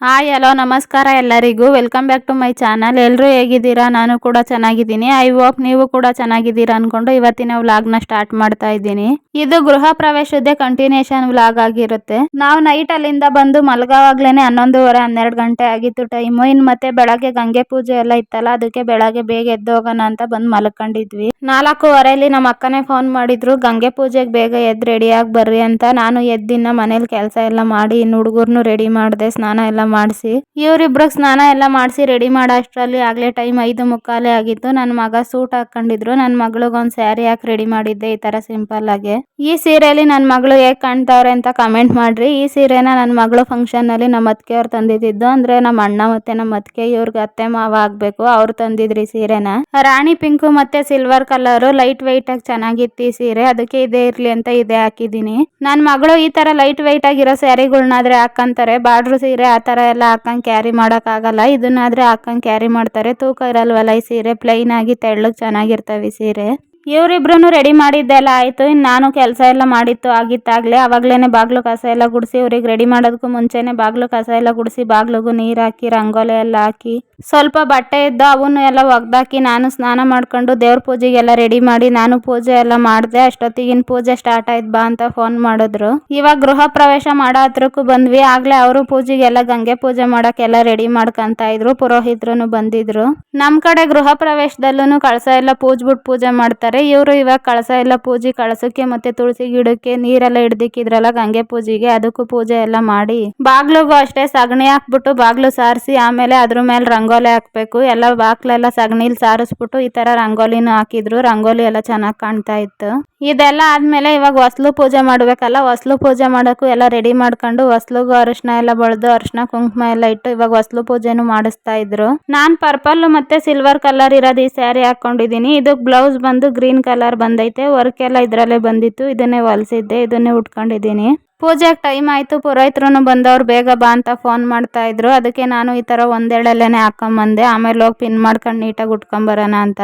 Hi hello ನಮಸ್ಕಾರ ಎಲ್ಲರಿಗೂ welcome back to my channel. ಎಲ್ಲರೂ ಹೇಗಿದ್ದೀರಾ? ನಾನು ಕೂಡ ಚೆನ್ನಾಗಿದ್ದೀನಿ. ಐ ಹೋಪ್ ನೀವು ಕೂಡ ಚೆನ್ನಾಗಿದ್ದೀರಾ ಅನ್ಕೊಂಡು ಇವತ್ತಿನ ವ್ಲಾಗ್ನ ಸ್ಟಾರ್ಟ್ ಮಾಡ್ತಾ ಇದ್ದೀನಿ. ಇದು ಗೃಹ ಪ್ರವೇಶದ ಕಂಟಿನ್ಯೂಷನ್ ವ್ಲಾಗ್ ಆಗಿರುತ್ತೆ. ನಾವು ನೈಟ್ ಅಲ್ಲಿಂದ ಬಂದು ಮಲಗೋವಾಗ್ಲೇನೆ 11:30 12 ಗಂಟೆ ಆಗಿತ್ತು ಟೈಮು. ಇನ್ನು ಮತ್ತೆ ಬೆಳಗ್ಗೆ ಗಂಗೆ ಪೂಜೆ ಎಲ್ಲ ಇತ್ತಲ್ಲ, ಅದಕ್ಕೆ ಬೆಳಗ್ಗೆ ಬೇಗ ಎದ್ದು ಹೋಗೋಣ ಅಂತ ಬಂದು ಮಲ್ಕೊಂಡಿದ್ವಿ. 4:15 ನಮ್ಮ ಅಕ್ಕನೇ ಫೋನ್ ಮಾಡಿದ್ರು, ಗಂಗೆ ಪೂಜೆಗೆ ಬೇಗ ಎದ್ದು ರೆಡಿಯಾಗಿ ಬರ್ರಿ ಅಂತ. ನಾನು ಎದ್ದಿನ ಮನೇಲಿ ಕೆಲಸ ಎಲ್ಲ ಮಾಡಿ ಇನ್ನು ಹುಡುಗರ್ನು ರೆಡಿ ಮಾಡಿದೆ, ಸ್ನಾನ ಎಲ್ಲ ಮಾಡಿಸಿ. ಇವರಿಬ್ರಿಗೆ ಸ್ನಾನ ಎಲ್ಲ ಮಾಡಿಸಿ ರೆಡಿ ಮಾಡೋ ಅಷ್ಟರಲ್ಲಿ ಆಗ್ಲೇ ಟೈಮ್ 5:45 ಆಗಿತ್ತು. ನನ್ನ ಮಗ ಸೂಟ್ ಹಾಕೊಂಡಿದ್ರು. ನನ್ನ ಮಗಳಿಗೊಂದು ಸ್ಯಾರಿ ಹಾಕಿ ರೆಡಿ ಮಾಡಿದ್ದೆ ಈ ತರ ಸಿಂಪಲ್ ಆಗಿ. ಈ ಸೀರೆಯಲ್ಲಿ ನನ್ನ ಮಗಳು ಹೇಗೆ ಕಾಣ್ತಾವ್ರೆ ಅಂತ ಕಮೆಂಟ್ ಮಾಡ್ರಿ. ಈ ಸೀರೆನ ನನ್ನ ಮಗಳು ಫಂಕ್ಷನ್ ನಲ್ಲಿ ನಮ್ಮ ಅತ್ತಿಗೆ ಅವ್ರು ತಂದಿದ್ದು, ಅಂದ್ರೆ ನಮ್ಮ ಅಣ್ಣ ಮತ್ತೆ ನಮ್ಮ ಅತ್ತಿಗೆ ಇವ್ರಿಗೆ ಅತ್ತೆ ಮಾವ ಆಗ್ಬೇಕು, ಅವ್ರು ತಂದಿದ್ರಿ ಸೀರೆನ. ರಾಣಿ ಪಿಂಕ್ ಮತ್ತೆ ಸಿಲ್ವರ್ ಕಲರ್ ಲೈಟ್ ವೈಟ್ ಆಗಿ ಚೆನ್ನಾಗಿತ್ತು ಈ ಸೀರೆ, ಅದಕ್ಕೆ ಇದೇ ಇರ್ಲಿ ಅಂತ ಇದೇ ಹಾಕಿದೀನಿ. ನನ್ನ ಮಗಳು ಈ ತರ ಲೈಟ್ ವೈಟ್ ಆಗಿರೋ ಸ್ಯಾರಿಗಳನ್ನಾದ್ರೆ ಹಾಕಂತಾರೆ, ಬಾರ್ಡ್ರ್ ಸೀರೆ ಆ ತರ ಎಲ್ಲ ಹಾಕೊಂಡ್ ಕ್ಯಾರಿ ಮಾಡಕ್ ಆಗಲ್ಲ. ಇದನ್ನಾದ್ರೆ ಹಾಕೊಂಡ್ ಕ್ಯಾರಿ ಮಾಡ್ತಾರೆ, ತೂಕ ಇರಲ್ವಲ್ಲ ಈ ಸೀರೆ, ಪ್ಲೈನ್ ಆಗಿ ತೆಳ್ಳಗ್ ಚೆನ್ನಾಗಿರ್ತವೆ ಈ ಸೀರೆ. ಇವರಿಬ್ರು ರೆಡಿ ಮಾಡಿದ್ದೆಲ್ಲ ಆಯ್ತು. ಇನ್ನು ನಾನು ಕೆಲಸ ಎಲ್ಲ ಮಾಡಿತ್ತು ಆಗಿತ್ತಾಗ್ಲೇ. ಅವಾಗ್ಲೇನೆ ಬಾಗ್ಲು ಕಸ ಎಲ್ಲ ಗುಡಿಸಿ, ಇವ್ರಿಗೆ ರೆಡಿ ಮಾಡೋದಕ್ಕೂ ಮುಂಚೆನೆ ಬಾಗ್ಲು ಕಸ ಎಲ್ಲ ಗುಡಿಸಿ ಬಾಗ್ಲಿಗೂ ನೀರ್ ಹಾಕಿ ರಂಗೋಲಿ ಎಲ್ಲ ಹಾಕಿ ಸ್ವಲ್ಪ ಬಟ್ಟೆ ಇದ್ದು ಅವನು ಎಲ್ಲ ಒಗ್ದಾಕಿ ನಾನು ಸ್ನಾನ ಮಾಡ್ಕೊಂಡು ದೇವ್ರ ಪೂಜೆಗೆಲ್ಲ ರೆಡಿ ಮಾಡಿ ನಾನು ಪೂಜೆ ಎಲ್ಲ ಮಾಡಿದೆ. ಅಷ್ಟೊತ್ತಿಗಿನ್ ಪೂಜೆ ಸ್ಟಾರ್ಟ್ ಆಯ್ತು ಬಾ ಅಂತ ಫೋನ್ ಮಾಡಿದ್ರು. ಇವಾಗ ಗೃಹ ಪ್ರವೇಶ ಮಾಡೋ ಹತ್ರಕ್ಕೂ ಬಂದ್ವಿ. ಆಗ್ಲೇ ಅವರು ಪೂಜೆಗೆಲ್ಲ ಗಂಗೆ ಪೂಜೆ ಮಾಡಕ್ಕೆಲ್ಲ ರೆಡಿ ಮಾಡ್ಕೊಂತ ಇದ್ರು. ಪುರೋಹಿತರು ಬಂದಿದ್ರು. ನಮ್ ಕಡೆ ಗೃಹ ಪ್ರವೇಶದಲ್ಲೂ ಕಳಸ ಎಲ್ಲ ಪೂಜ್ಬಿಟ್ಟು ಪೂಜೆ ಮಾಡ್ತಾರೆ. ಇವರು ಇವಾಗ ಕಳಸ ಎಲ್ಲ ಪೂಜೆ, ಕಳಸಕ್ಕೆ ಮತ್ತೆ ತುಳಸಿ ಗಿಡಕ್ಕೆ ನೀರೆಲ್ಲ ಹಿಡ್ದಿಕ್ಕಿದ್ರಲ್ಲ ಗಂಗೆ ಪೂಜೆಗೆ, ಅದಕ್ಕೂ ಪೂಜೆ ಎಲ್ಲ ಮಾಡಿ ಬಾಗ್ಲಿಗೂ ಅಷ್ಟೇ ಸಗಣಿ ಹಾಕ್ಬಿಟ್ಟು ಬಾಗ್ಲು ಸಾರಿಸಿ ಆಮೇಲೆ ಅದ್ರ ಮೇಲೆ ರಂಗೋಲಿ ಹಾಕ್ಬೇಕು. ಎಲ್ಲ ಬಾಗ್ಲೆಲ್ಲ ಸಗಣಿಲಿ ಸಾರಿಸ್ಬಿಟ್ಟು ಈ ತರ ರಂಗೋಲಿನೂ ಹಾಕಿದ್ರು. ರಂಗೋಲಿ ಎಲ್ಲ ಚೆನ್ನಾಗಿ ಕಾಣ್ತಾ ಇತ್ತು. ಇದೆಲ್ಲ ಆದ್ಮೇಲೆ ಇವಾಗ ಹೊಸ್ಲು ಪೂಜೆ ಮಾಡ್ಬೇಕಲ್ಲ, ಹೊಸ್ಲು ಪೂಜೆ ಮಾಡಕ್ಕೂ ಎಲ್ಲ ರೆಡಿ ಮಾಡ್ಕೊಂಡು ಹೊಸ್ಲುಗೂ ಅರಿಶಿನ ಎಲ್ಲ ಬಳ್ದು ಅರಿಶಿನ ಕುಂಕುಮ ಎಲ್ಲ ಇಟ್ಟು ಇವಾಗ ಹೊಸ್ಲು ಪೂಜೆನೂ ಮಾಡಿಸ್ತಾ ಇದ್ರು. ನಾನ್ ಪರ್ಪಲ್ ಮತ್ತೆ ಸಿಲ್ವರ್ ಕಲರ್ ಇರೋದು ಈ ಸ್ಯಾರಿ ಹಾಕೊಂಡಿದೀನಿ. ಇದಕ್ ಬ್ಲೌಸ್ ಬಂದು ಗ್ರೀನ್ ಕಲರ್ ಬಂದೈತೆ. ವರ್ಕ್ ಎಲ್ಲ ಇದ್ರಲ್ಲೇ ಬಂದಿತ್ತು, ಇದನ್ನೇ ಹೊಲ್ಸಿದ್ದೆ, ಇದನ್ನೇ ಉಟ್ಕೊಂಡಿದೀನಿ. ಪೂಜೆಗೆ ಟೈಮ್ ಆಯ್ತು. ಪುರೋಹಿತರು ಬಂದವ್ರು ಬೇಗ ಬಾ ಅಂತ ಫೋನ್ ಮಾಡ್ತಾ ಇದ್ರು. ಅದಕ್ಕೆ ನಾನು ಈ ತರ ಒಂದೆರಡಲ್ಲೇನೆ ಹಾಕೊಂಬಂದೆ, ಆಮೇಲೆ ಹೋಗಿ ಪಿನ್ ಮಾಡ್ಕೊಂಡು ನೀಟಾಗಿ ಉಟ್ಕೊಂಬರೋಣ ಅಂತ.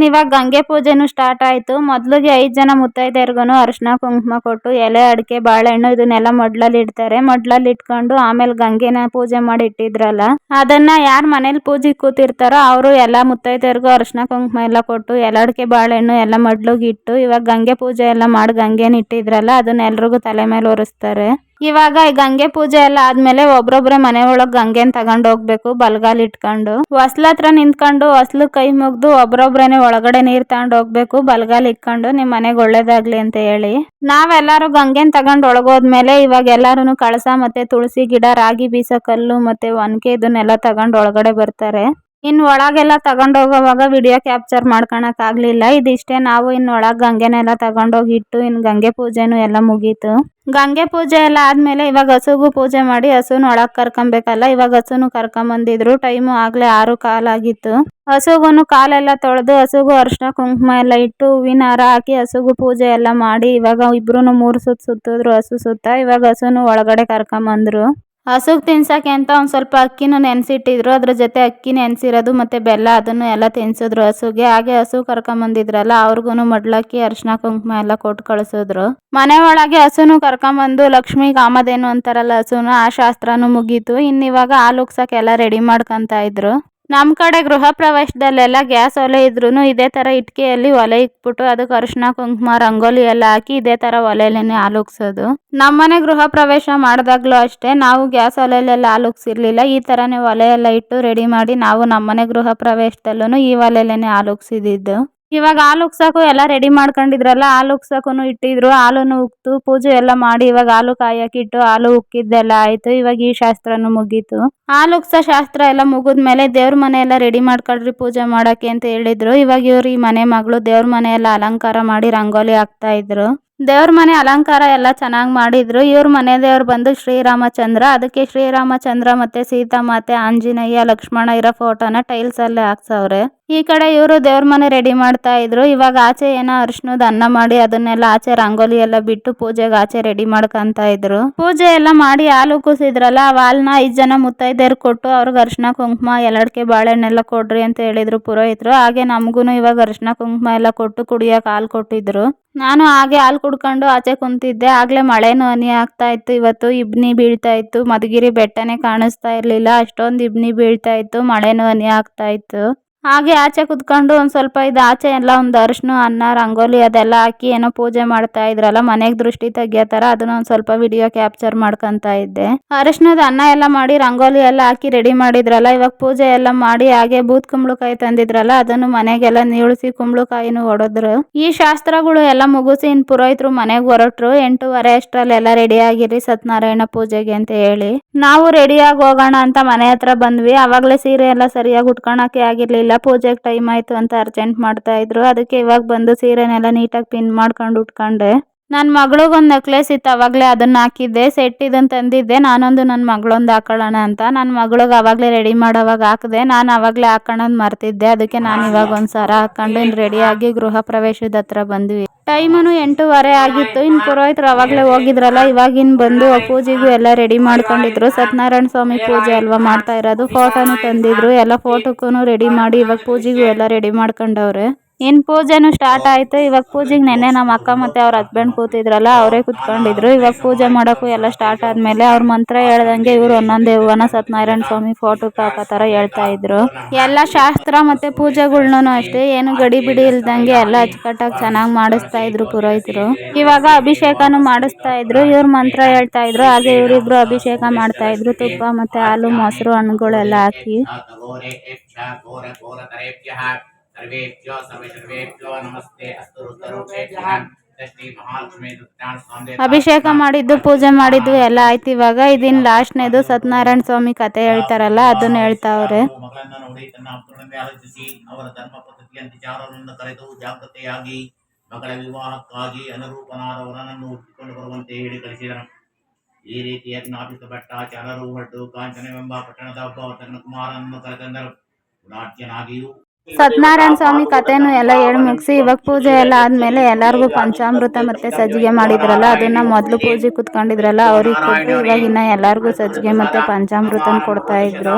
ಇವಾಗ ಗಂಗೆ ಪೂಜೆನೂ ಸ್ಟಾರ್ಟ್ ಆಯ್ತು. ಮೊದ್ಲಿಗೆ 5 ಜನ ಮುತ್ತೈದೆಯರ್ಗುನು ಅರಿಶಿನ ಕುಂಕುಮ ಕೊಟ್ಟು ಎಲೆ ಅಡಿಕೆ ಬಾಳೆಹಣ್ಣು ಇದನ್ನೆಲ್ಲ ಮಡ್ಲಲ್ಲಿ ಇಡ್ತಾರೆ. ಮಡ್ಲಲ್ಲಿ ಇಟ್ಕೊಂಡು ಆಮೇಲೆ ಗಂಗೆನ ಪೂಜೆ ಮಾಡಿ ಇಟ್ಟಿದ್ರಲ್ಲ ಅದನ್ನ ಯಾರ್ ಮನೇಲಿ ಪೂಜೆ ಕೂತಿರ್ತಾರೋ ಅವರು ಎಲ್ಲಾ ಮುತ್ತೈದೆಯರ್ಗು ಅರಿಶಿನ ಕುಂಕುಮ ಎಲ್ಲ ಕೊಟ್ಟು ಎಲೆ ಅಡಿಕೆ ಬಾಳೆಹಣ್ಣು ಎಲ್ಲ ಮಡ್ಲಿಗೆ ಇಟ್ಟು ಇವಾಗ ಗಂಗೆ ಪೂಜೆ ಎಲ್ಲ ಮಾಡಿ ಗಂಗೆನ ಇಟ್ಟಿದ್ರಲ್ಲ ಅದನ್ನ ಎಲ್ರಿಗೂ ತಲೆ ಮೇಲೆ ಒರೆಸ್ತಾರೆ. ಇವಾಗ ಗಂಗೆ ಪೂಜೆ ಎಲ್ಲ ಆದ್ಮೇಲೆ ಒಬ್ರೊಬ್ರೆ ಮನೆ ಒಳಗ್ ಗಂಗೆನ್ ತಗೊಂಡ್ ಹೋಗ್ಬೇಕು ಬಲ್ಗಾಲ್ ಇಟ್ಕೊಂಡು. ಹೊಸ್ಲ ಹತ್ರ ನಿಂತ್ಕೊಂಡು ಹೊಸ್ಲು ಕೈ ಮುಗ್ದು ಒಬ್ರೊಬ್ರೇನೆ ಒಳಗಡೆ ನೀರ್ ತಗೊಂಡ್ ಹೋಗ್ಬೇಕು ಬಲ್ಗಾಲ್ ಇಟ್ಕೊಂಡು, ನಿಮ್ ಮನೆಗ್ ಒಳ್ಳೇದಾಗ್ಲಿ ಅಂತ ಹೇಳಿ. ನಾವೆಲ್ಲಾರು ಗಂಗೆನ್ ತಗೊಂಡ್ ಒಳಗೋದ್ಮೇಲೆ ಇವಾಗ ಎಲ್ಲಾರು ಕಳಸ ಮತ್ತೆ ತುಳಸಿ ಗಿಡ, ರಾಗಿ ಬೀಸೋ ಕಲ್ಲು ಮತ್ತೆ ಒನಕೆ ಇದನ್ನೆಲ್ಲ ತಗೊಂಡ್ ಒಳಗಡೆ ಬರ್ತಾರೆ. ಇನ್ ಒಳಗೆಲ್ಲ ತಗೊಂಡ್ ಹೋಗೋವಾಗ ವಿಡಿಯೋ ಕ್ಯಾಪ್ಚರ್ ಮಾಡ್ಕೊಳಕ್ ಆಗ್ಲಿಲ್ಲ. ಇದಿಷ್ಟೇ, ನಾವು ಇನ್ ಒಳಗ್ ಗಂಗೆನೆಲ್ಲ ತಗೊಂಡೋಗಿ ಇಟ್ಟು ಇನ್ ಗಂಗೆ ಪೂಜೆನು ಎಲ್ಲ ಮುಗೀತು. ಗಂಗೆ ಪೂಜೆ ಎಲ್ಲ ಆದ್ಮೇಲೆ ಇವಾಗ ಹಸುಗೂ ಪೂಜೆ ಮಾಡಿ ಹಸುನು ಒಳಗ್ ಕರ್ಕೊಂಬೇಕಲ್ಲ, ಇವಾಗ ಹಸುನು ಕರ್ಕೊಂಬಂದಿದ್ರು. ಟೈಮು ಆಗ್ಲೇ 6:15 ಆಗಿತ್ತು. ಹಸುಗುನು ಕಾಲೆಲ್ಲ ತೊಳೆದು ಹಸುಗೂ ಅರಿಶಿನ ಕುಂಕುಮ ಎಲ್ಲ ಇಟ್ಟು ಹೂವಿನ ಹಾರ ಹಾಕಿ ಹಸುಗೂ ಪೂಜೆ ಎಲ್ಲ ಮಾಡಿ ಇವಾಗ ಇಬ್ರುನು 3 ಸುತ್ತು ಸುತ್ತಿದ್ರು ಹಸು ಸುತ್ತ. ಇವಾಗ ಹಸುನು ಒಳಗಡೆ ಕರ್ಕೊಂಬಂದ್ರು. ಹಸುಗ್ ತಿನ್ಸಕ್ಕೆ ಅಂತ ಒಂದ್ ಸ್ವಲ್ಪ ಅಕ್ಕಿನೂ ನೆನ್ಸಿಟ್ಟಿದ್ರು. ಅದ್ರ ಜೊತೆ ಅಕ್ಕಿ ನೆನ್ಸಿರೋದು ಮತ್ತೆ ಬೆಲ್ಲ ಅದನ್ನು ಎಲ್ಲ ತಿನ್ಸಿದ್ರು ಹಸುಗೆ. ಹಾಗೆ ಹಸು ಕರ್ಕೊಂಬಂದಿದ್ರಲ್ಲ ಅವ್ರಿಗೂನು ಮಡ್ಲಕ್ಕಿ ಅರಿಶಿನ ಕುಂಕುಮ ಎಲ್ಲ ಕೊಟ್ಟು ಕಳ್ಸಿದ್ರು. ಮನೆ ಒಳಗೆ ಹಸುನು ಕರ್ಕೊಂಬಂದು ಲಕ್ಷ್ಮಿ ಕಾಮಧೇನು ಅಂತಾರಲ್ಲ ಹಸುನ, ಆ ಶಾಸ್ತ್ರನೂ ಮುಗೀತು. ಇವಾಗ ಹಾಲು ಉಗ್ಸಕ್ಕೆ ಎಲ್ಲ ರೆಡಿ ಮಾಡ್ಕೊಂತ ಇದ್ರು. ನಮ್ ಕಡೆ ಗೃಹ ಪ್ರವೇಶದಲ್ಲೆಲ್ಲ ಗ್ಯಾಸ್ ಒಲೆ ಇದ್ರೂನು ಇದೇ ತರ ಇಟ್ಕೆಯಲ್ಲಿ ಒಲೆ ಇಕ್ಬಿಟ್ಟು ಅದಕ್ಕೆ ಅರಿಶಿನ ಕುಂಕುಮ ರಂಗೋಲಿ ಎಲ್ಲ ಹಾಕಿ ಇದೇ ತರ ಒಲೆಲೇನೆ ಹಾಲು ಉಗ್ಸೋದು. ನಮ್ಮನೆ ಗೃಹ ಪ್ರವೇಶ ಮಾಡಿದಾಗ್ಲೂ ಅಷ್ಟೇ ನಾವು ಗ್ಯಾಸ್ ಒಲೆಲೆಲ್ಲ ಹಾಲು ಉಗ್ಸಿರ್ಲಿಲ್ಲ. ಈ ತರನೇ ಒಲೆ ಎಲ್ಲ ಇಟ್ಟು ರೆಡಿ ಮಾಡಿ ನಾವು ನಮ್ಮನೆ ಗೃಹ ಪ್ರವೇಶದಲ್ಲೂ ಈ ಒಲೆಲೇನೆ ಹಾಲು ಉಗ್ಸಿದ್ದು. ಇವಾಗ ಹಾಲು ಉಗ್ಸಕ್ಕೂ ಎಲ್ಲ ರೆಡಿ ಮಾಡ್ಕೊಂಡಿದ್ರಲ್ಲ, ಹಾಲು ಉಗ್ಸಕ್ಕೂನು ಇಟ್ಟಿದ್ರು. ಹಾಲುನು ಉಗ್ತು ಪೂಜೆ ಎಲ್ಲ ಮಾಡಿ ಇವಾಗ ಹಾಲು ಕಾಯಕ್ಕಿಟ್ಟು ಹಾಲು ಉಕ್ಕಿದ್ದೆಲ್ಲ ಆಯ್ತು. ಇವಾಗ ಈ ಶಾಸ್ತ್ರನೂ ಮುಗೀತು. ಹಾಲು ಉಗ್ಸೋ ಶಾಸ್ತ್ರ ಎಲ್ಲ ಮುಗಿದ್ಮೇಲೆ ದೇವ್ರ ಮನೆ ಎಲ್ಲ ರೆಡಿ ಮಾಡ್ಕೊಳ್ರಿ ಪೂಜೆ ಮಾಡಕ್ಕೆ ಅಂತ ಹೇಳಿದ್ರು. ಇವಾಗ ಇವ್ರು ಈ ಮನೆ ಮಗಳು ದೇವ್ರ ಮನೆ ಎಲ್ಲ ಅಲಂಕಾರ ಮಾಡಿ ರಂಗೋಲಿ ಹಾಕ್ತಾ ಇದ್ರು. ದೇವ್ರ ಮನೆ ಅಲಂಕಾರ ಎಲ್ಲ ಚೆನ್ನಾಗ್ ಮಾಡಿದ್ರು. ಇವ್ರ ಮನೆ ದೇವ್ರು ಬಂದು ಶ್ರೀರಾಮಚಂದ್ರ, ಅದಕ್ಕೆ ಶ್ರೀರಾಮಚಂದ್ರ ಮತ್ತೆ ಸೀತಾಮಾತೆ, ಆಂಜನೇಯ, ಲಕ್ಷ್ಮಣ ಇರೋ ಫೋಟೋನ ಟೈಲ್ಸ್ ಅಲ್ಲೇ ಹಾಕ್ಸವ್ರೆ. ಈ ಕಡೆ ಇವರು ದೇವ್ರ ಮನೆ ರೆಡಿ ಮಾಡ್ತಾ ಇದ್ರು. ಇವಾಗ ಆಚೆ ಏನೋ ಅರಿಶಿನದ ಅನ್ನ ಮಾಡಿ ಅದನ್ನೆಲ್ಲ ಆಚೆ ರಂಗೋಲಿ ಎಲ್ಲ ಬಿಟ್ಟು ಪೂಜೆಗೆ ಆಚೆ ರೆಡಿ ಮಾಡ್ಕೊಂತ ಇದ್ರು. ಪೂಜೆ ಎಲ್ಲ ಮಾಡಿ ಹಾಲು ಕೂಸಿದ್ರಲ್ಲ, ಆ ಹಾಲ್ನ 5 ಜನ ಮುತ್ತೈದೆಯರ್ ಕೊಟ್ಟು ಅವ್ರಿಗೆ ಅರಿಶಿನ ಕುಂಕುಮ ಎಲಡ್ಕೆ ಬಾಳೆಹಣ್ಣೆಲ್ಲ ಕೊಡ್ರಿ ಅಂತ ಹೇಳಿದ್ರು ಪುರೋಹಿತರು. ಹಾಗೆ ನಮ್ಗೂನು ಇವಾಗ ಅರಿಶಿನ ಕುಂಕುಮ ಎಲ್ಲ ಕೊಟ್ಟು ಕುಡಿಯಕ್ ಹಾಲು ಕೊಟ್ಟಿದ್ರು. ನಾನು ಹಾಗೆ ಹಾಲು ಕುಡ್ಕೊಂಡು ಆಚೆ ಕುಂತಿದ್ದೆ. ಆಗ್ಲೇ ಮಳೆನೂ ಹನಿ ಆಗ್ತಾ ಇತ್ತು. ಇವತ್ತು ಇಬ್ನಿ ಬೀಳ್ತಾ ಇತ್ತು. ಮಧುಗಿರಿ ಬೆಟ್ಟನೇ ಕಾಣಿಸ್ತಾ ಇರ್ಲಿಲ್ಲ, ಅಷ್ಟೊಂದು ಇಬ್ನಿ ಬೀಳ್ತಾ ಇತ್ತು, ಮಳೆನೂ ಹನಿ ಆಗ್ತಾ ಇತ್ತು. ಹಾಗೆ ಆಚೆ ಕುತ್ಕೊಂಡು ಒಂದ್ ಸ್ವಲ್ಪ ಇದು ಆಚೆ ಎಲ್ಲ ಒಂದು ಅರಿಶಿನ ಅನ್ನ ರಂಗೋಲಿ ಅದೆಲ್ಲ ಹಾಕಿ ಏನೋ ಪೂಜೆ ಮಾಡ್ತಾ ಇದ್ರಲ್ಲ, ಮನೆಗ್ ದೃಷ್ಟಿ ತೆಗಿಯೋ ತರ, ಅದನ್ನ ಒಂದ್ ಸ್ವಲ್ಪ ವಿಡಿಯೋ ಕ್ಯಾಪ್ಚರ್ ಮಾಡ್ಕೊಂತ ಇದ್ದೆ. ಅರಿಶಿನದ ಅನ್ನ ಎಲ್ಲ ಮಾಡಿ ರಂಗೋಲಿ ಎಲ್ಲ ಹಾಕಿ ರೆಡಿ ಮಾಡಿದ್ರಲ್ಲ. ಇವಾಗ ಪೂಜೆ ಎಲ್ಲ ಮಾಡಿ ಹಾಗೆ ಬೂತ್ ಕುಂಬಳಕಾಯಿ ತಂದಿದ್ರಲ್ಲ, ಅದನ್ನು ಮನೆಗೆಲ್ಲ ನೀಳ್ಸಿ ಕುಂಬಳಕಾಯಿನೂ ಹೊಡೆದ್ರು. ಈ ಶಾಸ್ತ್ರಗಳು ಎಲ್ಲ ಮುಗಿಸಿ ಇನ್ ಪುರೋಹಿತರು ಮನೆಗ್ ಹೊರಟ್ರು. 8:30 ಅಷ್ಟ್ರಲ್ಲೆಲ್ಲ ರೆಡಿ ಆಗಿರಿ ಸತ್ಯನಾರಾಯಣ ಪೂಜೆಗೆ ಅಂತ ಹೇಳಿ ನಾವು ರೆಡಿಯಾಗಿ ಹೋಗೋಣ ಅಂತ ಮನೆ ಹತ್ರ ಬಂದ್ವಿ. ಅವಾಗ್ಲೇ ಸೀರೆ ಎಲ್ಲ ಸರಿಯಾಗಿ ಉಟ್ಕೊಳಕ್ಕೆ ಆಗಿರ್ಲಿಲ್ಲ. ಪೂಜೆಗೆ ಟೈಮ್ ಆಯ್ತು ಅಂತ ಅರ್ಜೆಂಟ್ ಮಾಡ್ತಾ ಇದ್ರು. ಅದಕ್ಕೆ ಇವಾಗ ಬಂದು ಸೀರೆನೆಲ್ಲ ನೀಟಾಗಿ ಪಿನ್ ಮಾಡ್ಕೊಂಡು ಉಟ್ಕೊಂಡೆ. ನನ್ನ ಮಗಳಿಗೊಂದು ನೆಕ್ಲೆಸ್ ಇತ್ತು, ಅವಾಗಲೇ ಅದನ್ನ ಹಾಕಿದ್ದೆ. ಸೆಟ್ ಇದನ್ನು ತಂದಿದ್ದೆ, ನಾನೊಂದು ನನ್ನ ಮಗಳೊಂದು ಹಾಕೊಳ್ಳೋಣ ಅಂತ. ನನ್ನ ಮಗಳಿಗೆ ಅವಾಗಲೇ ರೆಡಿ ಮಾಡೋವಾಗ ಹಾಕಿದೆ, ನಾನು ಅವಾಗಲೇ ಹಾಕೊಳ್ಳೋದು ಮರ್ತಿದ್ದೆ. ಅದಕ್ಕೆ ನಾನು ಇವಾಗ ಒಂದು ಸರ ಹಾಕೊಂಡು ರೆಡಿಯಾಗಿ ಗೃಹ ಪ್ರವೇಶದ ಹತ್ರ ಬಂದ್ವಿ. ಟೈಮನು 8:30 ಆಗಿತ್ತು. ಇನ್ನು ಪುರೋಹಿತರು ಅವಾಗಲೇ ಹೋಗಿದ್ರಲ್ಲ, ಇವಾಗಿನ್ ಬಂದು ಪೂಜೆಗೂ ಎಲ್ಲ ರೆಡಿ ಮಾಡ್ಕೊಂಡಿದ್ರು. ಸತ್ಯನಾರಾಯಣ ಸ್ವಾಮಿ ಪೂಜೆ ಅಲ್ವಾ ಮಾಡ್ತಾ ಇರೋದು. ಫೋಟೋನು ತಂದಿದ್ರು, ಎಲ್ಲ ಫೋಟೋಕ್ಕೂ ರೆಡಿ ಮಾಡಿ ಇವಾಗ ಪೂಜೆಗೂ ಎಲ್ಲ ರೆಡಿ ಮಾಡ್ಕೊಂಡವ್ರೆ. ಇನ್ ಪೂಜೆನು ಸ್ಟಾರ್ಟ್ ಆಯ್ತು. ಇವಾಗ ಪೂಜೆಗೆ ನೆನ್ನೆ ನಮ್ಮ ಅಕ್ಕ ಮತ್ತೆ ಅವ್ರ ಹಸ್ಬೆಂಡ್ ಕೂತಿದ್ರಲ್ಲ, ಅವರೇ ಕುತ್ಕೊಂಡಿದ್ರು. ಇವಾಗ ಪೂಜೆ ಮಾಡೋಕ್ಕೂ ಎಲ್ಲ ಸ್ಟಾರ್ಟ್ ಆದ್ಮೇಲೆ ಅವ್ರ ಮಂತ್ರ ಹೇಳ್ದಂಗೆ ಇವ್ರು ಒಂದೊಂದೇ ಹೂವನ ಸತ್ಯನಾರಾಯಣ ಸ್ವಾಮಿ ಫೋಟೋಕ್ಕೆ ಹಾಕೋ ತರ ಹೇಳ್ತಾ ಇದ್ರು. ಎಲ್ಲ ಶಾಸ್ತ್ರ ಮತ್ತೆ ಪೂಜೆಗಳ್ನು ಅಷ್ಟೇ ಏನು ಗಡಿ ಬಿಡಿ ಇಲ್ದಂಗೆ ಎಲ್ಲ ಅಚ್ಚುಕಟ್ಟಾಗಿ ಚೆನ್ನಾಗಿ ಮಾಡಿಸ್ತಾ ಇದ್ರು ಪುರೋಹಿತರು. ಇವಾಗ ಅಭಿಷೇಕನು ಮಾಡಿಸ್ತಾ ಇದ್ರು, ಇವ್ರ ಮಂತ್ರ ಹೇಳ್ತಾ ಇದ್ರು. ಹಾಗೆ ಇವರಿಬ್ರು ಅಭಿಷೇಕ ಮಾಡ್ತಾ ಇದ್ರು, ತುಪ್ಪ ಮತ್ತೆ ಹಾಲು ಮೊಸರು ಹಣ್ಣುಗಳೆಲ್ಲ ಹಾಕಿ. ನಮಸ್ತೆ ಅಸ್ತು ರುದ್ರರೂಪೇಭ್ಯಃ ಶ್ರೀ ಮಹಾಲಕ್ಷ್ಮೀ ಅಭಿಷೇಕ ಮಾಡಿದ್ದು ಪೂಜೆ ಮಾಡಿದ್ದು ಎಲ್ಲ ಆಯ್ತು. ಇವಾಗ ಇದನ್ ಲಾಸ್ಟ್ನೇದು ಸತ್ಯನಾರಾಯಣ ಸ್ವಾಮಿ ಕತೆ ಹೇಳ್ತಾರಲ್ಲ, ಅದನ್ನ ಹೇಳ್ತಾವ್ರೆ. ಮಗಳನ್ನ ನೋಡಿ ತನ್ನ ಅಪ್ಪನನ್ನೇ ಆಲೋಚಿಸಿ ಅವರ ಧರ್ಮ ಪದ್ಧತಿಯಂತೆ ಚಾರರನ್ನು ಕರೆದು ಜಾಗೃತೆಯಾಗಿ ಮಗಳ ವಿವಾಹಕ್ಕಾಗಿ ಅನುರೂಪನಾದ ವರನನ್ನು ಹುಟ್ಟಿಕೊಂಡು ಬರುವಂತೆ ಹೇಳಿ ಕಳಿಸಿದನು. ಈ ರೀತಿ ಯಜ್ಞಾಪಿತ ಭಟ್ಟಾಚಾರ್ಯರು ಹೊರಟು ಕಾಂಚನವೆಂಬ ಪಟ್ಟಣದ ಒಬ್ಬ ತನ್ನ ಕುಮಾರನನ್ನು ಕರೆತಂದರು. ನಾಟ್ಯನಾಗಿಯೂ ಸತ್ಯನಾರಾಯಣ ಸ್ವಾಮಿ ಕಥೆನೂ ಎಲ್ಲ ಹೇಳಿ ಮುಗಿಸಿ ಇವಾಗ ಪೂಜೆ ಎಲ್ಲ ಆದ್ಮೇಲೆ ಎಲ್ಲಾರ್ಗು ಪಂಚಾಮೃತ ಮತ್ತೆ ಸಜ್ಜಿಗೆ ಮಾಡಿದ್ರಲ್ಲ, ಅದನ್ನ ಮೊದ್ಲು ಪೂಜೆ ಕುತ್ಕೊಂಡಿದ್ರಲ್ಲ ಅವ್ರಿಗೆ ಕೊಟ್ಟು ಇವಾಗ ಇನ್ನ ಎಲ್ಲಾರ್ಗು ಸಜ್ಜಿಗೆ ಮತ್ತೆ ಪಂಚಾಮೃತನ ಕೊಡ್ತಾ ಇದ್ರು.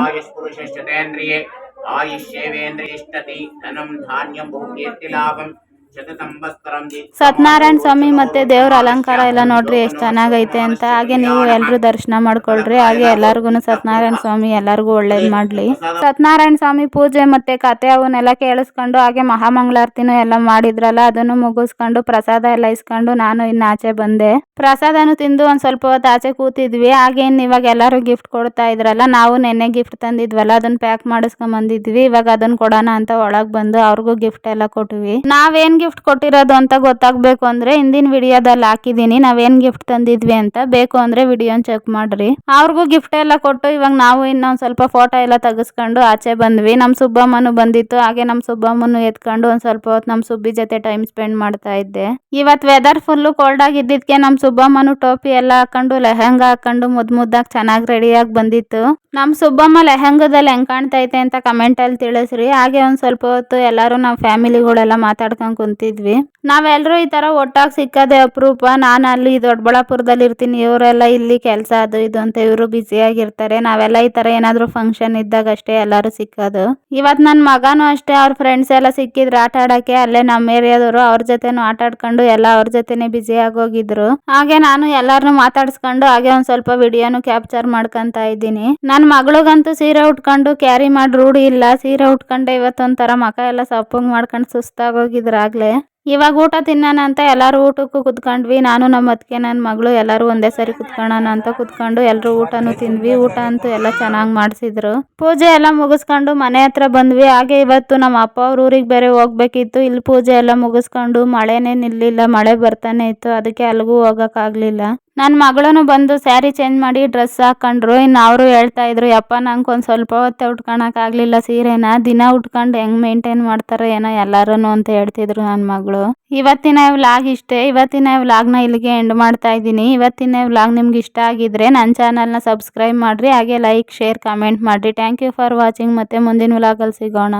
ಸತ್ಯನಾರಾಯಣ ಸ್ವಾಮಿ ಮತ್ತೆ ದೇವ್ರ ಅಲಂಕಾರ ಎಲ್ಲ ನೋಡ್ರಿ ಎಷ್ಟು ಚೆನ್ನಾಗೈತೆ ಅಂತ. ಹಾಗೆ ನೀವು ಎಲ್ರು ದರ್ಶನ ಮಾಡ್ಕೊಳ್ರಿ. ಹಾಗೆ ಎಲ್ಲಾರ್ಗು ಸತ್ಯನಾರಾಯಣ ಸ್ವಾಮಿ ಎಲ್ಲಾರ್ಗು ಒಳ್ಳೇದ್ ಮಾಡ್ಲಿ. ಸತ್ಯನಾರಾಯಣ ಸ್ವಾಮಿ ಪೂಜೆ ಮತ್ತೆ ಕತೆ ಅವನ್ನೆಲ್ಲ ಕೇಳಿಸ್ಕೊಂಡು ಹಾಗೆ ಮಹಾಮಂಗಳಾರತಿನೂ ಎಲ್ಲ ಮಾಡಿದ್ರಲ್ಲ, ಅದನ್ನು ಮುಗಿಸ್ಕೊಂಡು ಪ್ರಸಾದ ಎಲ್ಲ ಇಸ್ಕೊಂಡು ನಾನು ಇನ್ನು ಆಚೆ ಬಂದೆ. ಪ್ರಸಾದನು ತಿಂದು ಒಂದ್ ಸ್ವಲ್ಪ ಹೊತ್ತು ಆಚೆ ಕೂತಿದ್ವಿ. ಹಾಗೆ ಇನ್ನು ಇವಾಗ ಎಲ್ಲಾರು ಗಿಫ್ಟ್ ಕೊಡ್ತಾ ಇದ್ರಲ್ಲ, ನಾವು ನೆನ್ನೆ ಗಿಫ್ಟ್ ತಂದಿದ್ವಲ್ಲ ಅದನ್ನ ಪ್ಯಾಕ್ ಮಾಡಿಸ್ಕೊಂಡ್ ಬಂದಿದ್ವಿ. ಇವಾಗ ಅದನ್ನ ಕೊಡೋಣ ಅಂತ ಒಳಗ್ ಬಂದು ಅವ್ರಿಗೂ ಗಿಫ್ಟ್ ಎಲ್ಲ ಕೊಟ್ವಿ. ನಾವೇನ್ ಗಿಫ್ಟ್ ಕೊಟ್ಟಿರೋದು ಅಂತ ಗೊತ್ತಾಗ್ಬೇಕು ಅಂದ್ರೆ ಹಿಂದಿನ ವಿಡಿಯೋದಲ್ಲಿ ಹಾಕಿದೀನಿ ನಾವೇನ್ ಗಿಫ್ಟ್ ತಂದಿದ್ವಿ ಅಂತ. ಬೇಕು ಅಂದ್ರೆ ವಿಡಿಯೋನ್ ಚೆಕ್ ಮಾಡ್ರಿ. ಅವ್ರಿಗೂ ಗಿಫ್ಟ್ ಎಲ್ಲ ಕೊಟ್ಟು ಇವಾಗ ನಾವು ಇನ್ನೊಂದ್ ಸ್ವಲ್ಪ ಫೋಟೋ ಎಲ್ಲ ತೆಗೆಸ್ಕೊಂಡು ಆಚೆ ಬಂದ್ವಿ. ನಮ್ ಸುಬ್ಬಮ್ಮನು ಬಂದಿತ್ತು. ಹಾಗೆ ನಮ್ ಸುಬ್ಬಮ್ಮನು ಎತ್ಕೊಂಡು ಒಂದ್ ಸ್ವಲ್ಪ ಹೊತ್ತು ನಮ್ ಸುಬ್ಬಿ ಜೊತೆ ಟೈಮ್ ಸ್ಪೆಂಡ್ ಮಾಡ್ತಾ ಇದ್ದೆ. ಇವತ್ ವೆದರ್ ಫುಲ್ ಕೋಲ್ಡ್ ಆಗಿದ್ದಕ್ಕೆ ನಮ್ ಸುಬ್ಬಮ್ಮನು ಟೋಪಿ ಎಲ್ಲ ಹಾಕೊಂಡು ಲೆಹಂಗಾ ಹಾಕೊಂಡು ಮುದ್ದಾಗಿ ಚೆನ್ನಾಗಿ ರೆಡಿಯಾಗಿ ಬಂದಿತ್ತು. ನಮ್ ಸುಬ್ಬಮ್ಮ ಲೆಹಂಗದಲ್ಲಿ ಹೆಂಗ್ ಕಾಣ್ತೈತೆ ಅಂತ ಕಮೆಂಟ್ ಅಲ್ಲಿ ತಿಳಿಸ್ರಿ. ಹಾಗೆ ಒಂದ್ ಸ್ವಲ್ಪ ಹೊತ್ತು ಎಲ್ಲಾರು ನಾವ್ ಫ್ಯಾಮಿಲಿಗಳೆಲ್ಲ ಮಾತಾಡ್ಕೊಂಡ್ ಕುಂತಿದ್ವಿ. ನಾವೆಲ್ಲರೂ ಈ ತರ ಒಟ್ಟಾಗಿ ಸಿಕ್ಕದೆ ಅಪರೂಪ. ನಾನು ಅಲ್ಲಿ ದೊಡ್ಡಬಳ್ಳಾಪುರದಲ್ಲಿ ಇರ್ತೀನಿ, ಇವರೆಲ್ಲ ಇಲ್ಲಿ ಕೆಲಸ ಅದು ಇದು ಅಂತ ಇವರು ಬ್ಯುಸಿಯಾಗಿರ್ತಾರೆ. ನಾವೆಲ್ಲ ಈ ತರ ಏನಾದ್ರು ಫಂಕ್ಷನ್ ಇದ್ದಾಗ ಅಷ್ಟೇ ಎಲ್ಲಾರು ಸಿಕ್ಕೋದು. ಇವತ್ ನನ್ ಮಗನೂ ಅಷ್ಟೇ ಅವ್ರ ಫ್ರೆಂಡ್ಸ್ ಎಲ್ಲ ಸಿಕ್ಕಿದ್ರು ಆಟ ಆಡಕ್ಕೆ. ಅಲ್ಲೇ ನಮ್ಮ ಏರಿಯಾದವರು ಅವ್ರ ಜೊತೆನೂ ಆಟ ಆಡ್ಕೊಂಡು ಎಲ್ಲ ಅವ್ರ ಜೊತೆನೆ ಬ್ಯುಸಿ ಆಗೋಗಿದ್ರು. ಹಾಗೆ ನಾನು ಎಲ್ಲಾರನು ಮಾತಾಡ್ಸ್ಕೊಂಡು ಹಾಗೆ ಒಂದ್ ಸ್ವಲ್ಪ ವಿಡಿಯೋನು ಕ್ಯಾಪ್ಚರ್ ಮಾಡ್ಕೊಂತ ಇದ್ದೀನಿ. ನನ್ ಮಗಳಿಗಂತೂ ಸೀರೆ ಉಟ್ಕೊಂಡು ಕ್ಯಾರಿ ಮಾಡಿ ರೂಢಿ ಇಲ್ಲ. ಸೀರೆ ಉಟ್ಕೊಂಡೆ ಇವತ್ತೊಂಥರ ಮಕ ಎಲ್ಲ ಸಪ್ಪಂಗ್ ಮಾಡ್ಕೊಂಡು ಸುಸ್ತಾಗೋಗಿದ್ರಾಗ್ಲೆ. ಇವಾಗ ಊಟ ತಿನ್ನೋಣ ಅಂತ ಎಲ್ಲಾರು ಊಟಕ್ಕೂ ಕುತ್ಕೊಂಡ್ವಿ. ನಾನು ನಮ್ಮ ಅತ್ತಿಗೆ ನನ್ನ ಮಗಳು ಎಲ್ಲಾರು ಒಂದೇ ಸರಿ ಕುತ್ಕೊಳ್ಳೋಣ ಅಂತ ಕುತ್ಕೊಂಡು ಎಲ್ಲರೂ ಊಟನೂ ತಿಂದ್ವಿ. ಊಟ ಅಂತೂ ಎಲ್ಲ ಚೆನ್ನಾಗಿ ಮಾಡಿಸಿದ್ರು. ಪೂಜೆ ಎಲ್ಲ ಮುಗಿಸ್ಕೊಂಡು ಮನೆ ಹತ್ರ ಬಂದ್ವಿ. ಹಾಗೆ ಇವತ್ತು ನಮ್ಮ ಅಪ್ಪ ಅವ್ರ ಊರಿಗೆ ಬೇರೆ ಹೋಗ್ಬೇಕಿತ್ತು. ಇಲ್ಲಿ ಪೂಜೆ ಎಲ್ಲ ಮುಗಿಸ್ಕೊಂಡು ಮಳೆನೇ ನಿಲ್ಲಿಲ್ಲ, ಮಳೆ ಬರ್ತಾನೆ ಇತ್ತು. ಅದಕ್ಕೆ ಅಲ್ಲಿಗೂ ಹೋಗಕ್ ಆಗ್ಲಿಲ್ಲ. ನನ್ನ ಮಗಳನು ಬಂದು ಸ್ಯಾರಿ ಚೇಂಜ್ ಮಾಡಿ ಡ್ರೆಸ್ ಹಾಕೊಂಡ್ರು. ಇನ್ನು ಅವರು ಹೇಳ್ತಾ ಇದ್ರು, ಯಪ್ಪ ನಂಗೆ ಒಂದು ಸ್ವಲ್ಪ ಹೊತ್ತೆ ಉಟ್ಕೊಳಕ್ ಆಗ್ಲಿಲ್ಲ ಸೀರೆನ, ದಿನ ಉಟ್ಕೊಂಡು ಹೆಂಗ್ ಮೇಂಟೈನ್ ಮಾಡ್ತಾರೋ ಏನೋ ಎಲ್ಲಾರು ಅಂತ ಹೇಳ್ತಿದ್ರು ನನ್ನ ಮಗಳು. ಇವತ್ತಿನ ವ್ಲಾಗ್ ಇಷ್ಟೇ. ಇವತ್ತಿನ ವ್ಲಾಗ್ನ ಇಲ್ಲಿಗೆ ಎಂಡ್ ಮಾಡ್ತಾ ಇದ್ದೀನಿ. ಇವತ್ತಿನ ವ್ಲಾಗ್ ನಿಮ್ಗೆ ಇಷ್ಟ ಆಗಿದ್ರೆ ನನ್ನ ಚಾನಲ್ನ ಸಬ್ಸ್ಕ್ರೈಬ್ ಮಾಡ್ರಿ. ಹಾಗೆ ಲೈಕ್, ಶೇರ್, ಕಮೆಂಟ್ ಮಾಡ್ರಿ. Thank you for watching. ಮತ್ತೆ ಮುಂದಿನ ವ್ಲಾಗಲ್ಲಿ ಸಿಗೋಣ.